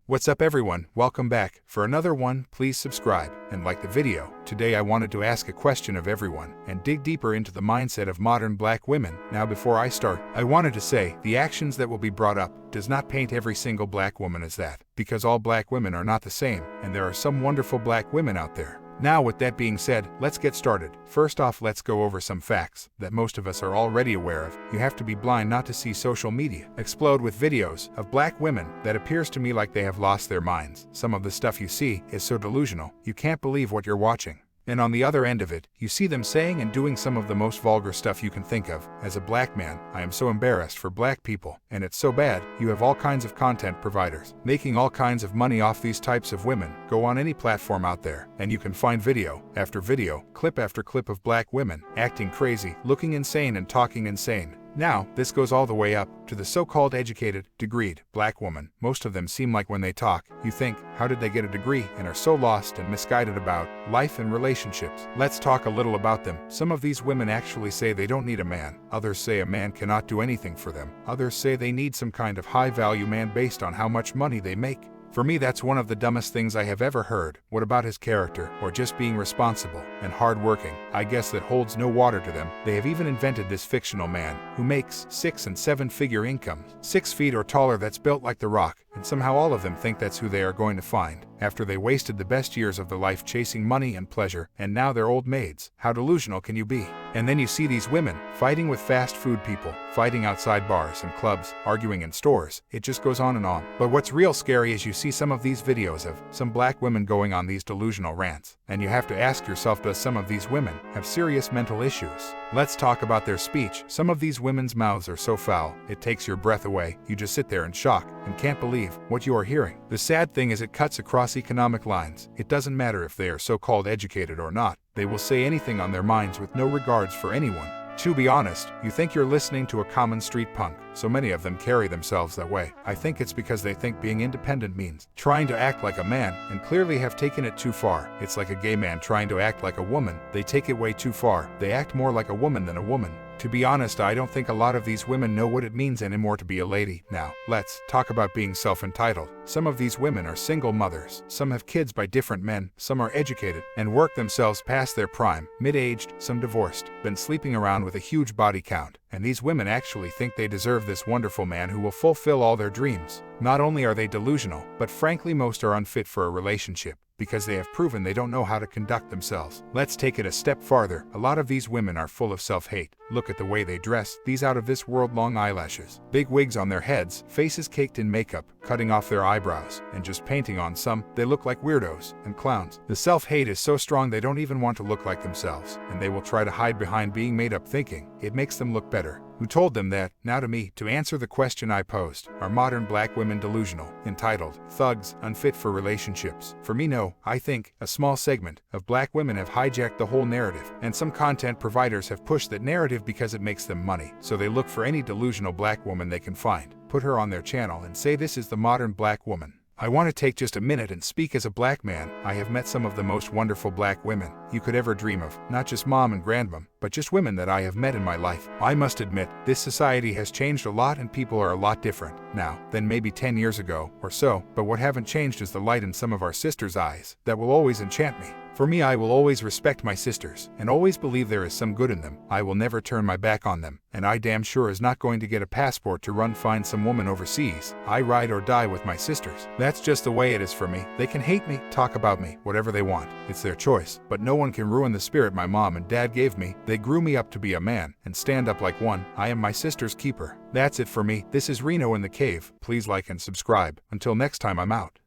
What's up everyone, welcome back. For another one, please subscribe and like the video. Today I wanted to ask a question of everyone and dig deeper into the mindset of modern black women. Now before I start, I wanted to say the actions that will be brought up does not paint every single black woman as that, because all black women are not the same, and there are some wonderful black women out there. Now with that being said, let's get started. First off, let's go over some facts that most of us are already aware of. You have to be blind not to see social media explode with videos of black women that appears to me like they have lost their minds. Some of the stuff you see is so delusional, you can't believe what you're watching. And on the other end of it, you see them saying and doing some of the most vulgar stuff you can think of. As a black man, I am so embarrassed for black people, and it's so bad. You have all kinds of content providers making all kinds of money off these types of women. Go on any platform out there, and you can find video after video, clip after clip of black women acting crazy, looking insane and talking insane. Now, this goes all the way up to the so-called educated, degreed black woman. Most of them seem like when they talk, you think, how did they get a degree, and are so lost and misguided about life and relationships. Let's talk a little about them. Some of these women actually say they don't need a man. Others say a man cannot do anything for them. Others say they need some kind of high-value man based on how much money they make. For me, that's one of the dumbest things I have ever heard. What about his character, or just being responsible and hardworking? I guess that holds no water to them. They have even invented this fictional man who makes 6- and 7-figure incomes, 6 feet or taller, that's built like The Rock, and somehow all of them think that's who they are going to find, after they wasted the best years of their life chasing money and pleasure, and now they're old maids. How delusional can you be? And then you see these women fighting with fast food people, fighting outside bars and clubs, arguing in stores. It just goes on and on. But what's real scary is you see some of these videos of some black women going on these delusional rants, and you have to ask yourself, does some of these women have serious mental issues? Let's talk about their speech. Some of these women's mouths are so foul, it takes your breath away. You just sit there in shock and can't believe what you are hearing. The sad thing is it cuts across economic lines. It doesn't matter if they are so-called educated or not. They will say anything on their minds with no regards for anyone. To be honest, you think you're listening to a common street punk. So many of them carry themselves that way. I think it's because they think being independent means trying to act like a man, and clearly have taken it too far. It's like a gay man trying to act like a woman. They take it way too far. They act more like a woman than a woman. To be honest, I don't think a lot of these women know what it means anymore to be a lady. Now, let's talk about being self-entitled. Some of these women are single mothers. Some have kids by different men. Some are educated and work themselves past their prime, mid-aged, some divorced, been sleeping around with a huge body count. And these women actually think they deserve this wonderful man who will fulfill all their dreams. Not only are they delusional, but frankly most are unfit for a relationship, because they have proven they don't know how to conduct themselves. Let's take it a step farther. A lot of these women are full of self-hate. Look at the way they dress. These out-of-this-world long eyelashes, big wigs on their heads, faces caked in makeup, cutting off their eyebrows, and just painting on some. They look like weirdos and clowns. The self-hate is so strong they don't even want to look like themselves, and they will try to hide behind being made up, thinking it makes them look better. Who told them that? Now to me, to answer the question I posed, are modern black women delusional, entitled, thugs, unfit for relationships? For me, no. I think a small segment of black women have hijacked the whole narrative, and some content providers have pushed that narrative because it makes them money. So they look for any delusional black woman they can find, put her on their channel, and say this is the modern black woman. I want to take just a minute and speak as a black man. I have met some of the most wonderful black women you could ever dream of. Not just mom and grandmom, but just women that I have met in my life. I must admit, this society has changed a lot and people are a lot different now than maybe 10 years ago or so, but what haven't changed is the light in some of our sisters' eyes that will always enchant me. For me, I will always respect my sisters and always believe there is some good in them. I will never turn my back on them, and I damn sure is not going to get a passport to run find some woman overseas. I ride or die with my sisters. That's just the way it is for me. They can hate me, talk about me, whatever they want. It's their choice, but no one can ruin the spirit my mom and dad gave me. They grew me up to be a man and stand up like one. I am my sister's keeper. That's it for me. This is Reno in the Cave. Please like and subscribe. Until next time, I'm out.